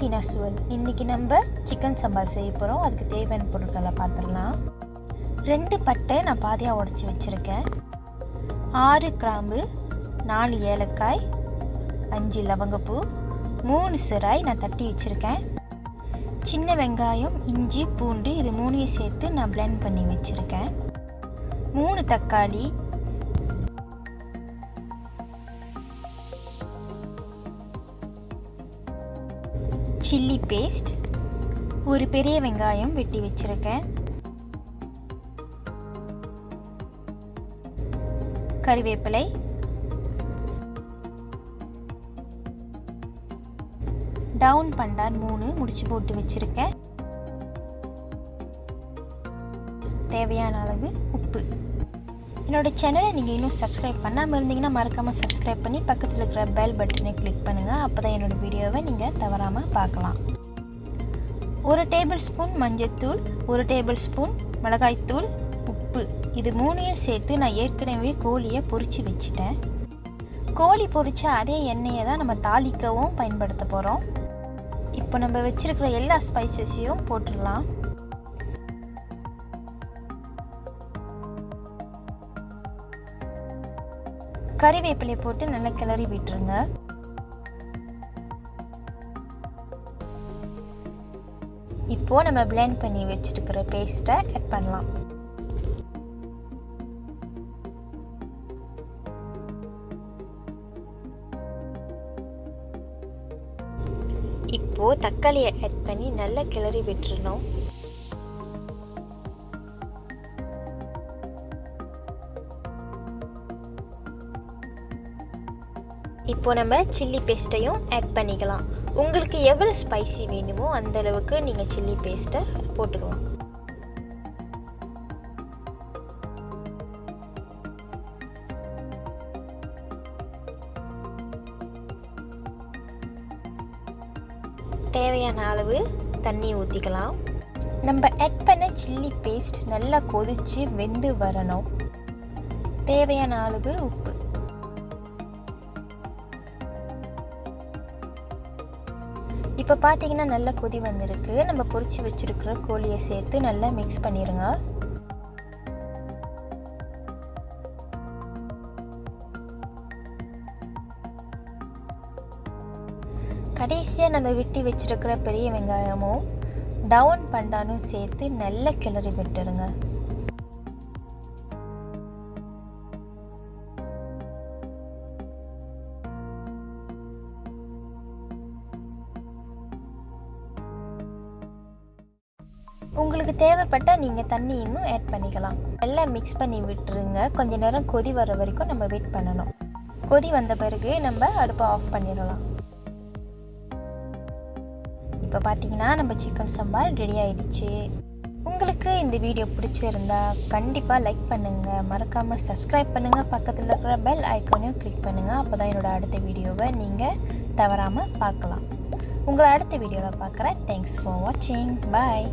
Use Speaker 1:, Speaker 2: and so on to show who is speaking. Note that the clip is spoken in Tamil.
Speaker 1: தினசுவல். இன்றைக்கி நம்ம சிக்கன் சம்பால் செய்ய போகிறோம். அதுக்கு தேவையான பொருட்களை பார்த்துடலாம். 2 பட்டை நான் பாதியாக உடச்சி வச்சுருக்கேன், 6 கிராம்பு, 4 ஏலக்காய், 5 லவங்கப்பூ, 3 சிராய் நான் தட்டி வச்சுருக்கேன், சின்ன வெங்காயம், இஞ்சி, பூண்டு இது 3ஐயும் சேர்த்து நான் பிளெண்ட் பண்ணி வச்சுருக்கேன், 3 தக்காளி, சில்லி பேஸ்ட், ஒரு பெரிய வெங்காயம் வெட்டி வச்சுருக்கேன், கறிவேப்பிலை, டவுன் பண்டான் 3 முடிச்சு போட்டு வச்சுருக்கேன், தேவையான அளவு உப்பு. என்னோடய சேனலை நீங்கள் இன்னும் சப்ஸ்கிரைப் பண்ணாமல் இருந்தீங்கன்னா மறக்காமல் சப்ஸ்கிரைப் பண்ணி பக்கத்தில் இருக்கிற பெல் பட்டனை கிளிக் பண்ணுங்கள். அப்போ தான் என்னோடய வீடியோவை நீங்கள் தவறாமல் பார்க்கலாம். 1 டேபிள் ஸ்பூன் மஞ்சள்தூள், 1 டேபிள் ஸ்பூன் மிளகாய்த்தூள், உப்பு இது 3ஐயும் சேர்த்து நான் ஏற்கனவே கோழியை பொரித்து வச்சுட்டேன். கோழி பொரித்த அதே எண்ணெயை தான் நம்ம தாளிக்கவும் பயன்படுத்த போகிறோம். இப்போ நம்ம வச்சுருக்கிற எல்லா ஸ்பைசஸையும் போட்டுடலாம். கறிவேப்பிலை போட்டு நல்லா கிளறி விட்டுருங்க. இப்போது நம்ம பிளெண்ட் பண்ணி வச்சுருக்கிற பேஸ்ட்டை ஆட் பண்ணலாம். இப்போது தக்காளியை ஆட் பண்ணி நல்லா கிளறி விட்டுறணும். இப்போ நம்ம சில்லி பேஸ்ட்டையும் ஆட் பண்ணிக்கலாம். உங்களுக்கு எவ்வளோ ஸ்பைசி வேணுமோ அந்தளவுக்கு நீங்கள் சில்லி பேஸ்ட்டை போட்டுக்கலாம். தேவையான அளவு தண்ணி ஊற்றிக்கலாம். நம்ம ஆட் பண்ண சில்லி பேஸ்ட் நல்லா கொதித்து வெந்து வரணும். தேவையான அளவு உப்பு. இப்போ பார்த்தீங்கன்னா நல்லா கொதி வந்திருக்கு. நம்ம பொரிச்சு வச்சுருக்கிற கோழியை சேர்த்து நல்லா மிக்ஸ் பண்ணிடுங்க. கடைசியாக நம்ம வெட்டி வச்சுருக்கிற பெரிய வெங்காயமும் டவுன் பண்டானும் சேர்த்து நல்லா கிளறி விட்டுருங்க. உங்களுக்கு தேவைப்பட்டால் நீங்கள் தண்ணி இன்னும் ஆட் பண்ணிக்கலாம். நல்லா மிக்ஸ் பண்ணி விட்டுருங்க. கொஞ்சம் நேரம் கொதி வர வரைக்கும் நம்ம வெயிட் பண்ணணும். கொதி வந்த பிறகு நம்ம அடுப்பை ஆஃப் பண்ணிடலாம். இப்போ பார்த்தீங்கன்னா நம்ம சிக்கன் சம்பால் ரெடி ஆயிடுச்சு. உங்களுக்கு இந்த வீடியோ பிடிச்சிருந்தா கண்டிப்பாக லைக் பண்ணுங்கள், மறக்காமல் சப்ஸ்கிரைப் பண்ணுங்கள், பக்கத்தில் இருக்கிற பெல் ஐக்கானையும் கிளிக் பண்ணுங்கள். அப்போ தான் என்னோடய அடுத்த வீடியோவை நீங்கள் தவறாமல் பார்க்கலாம். உங்களை அடுத்த வீடியோவில் பார்க்குறேன். தேங்க்ஸ் ஃபார் வாட்சிங். பாய்.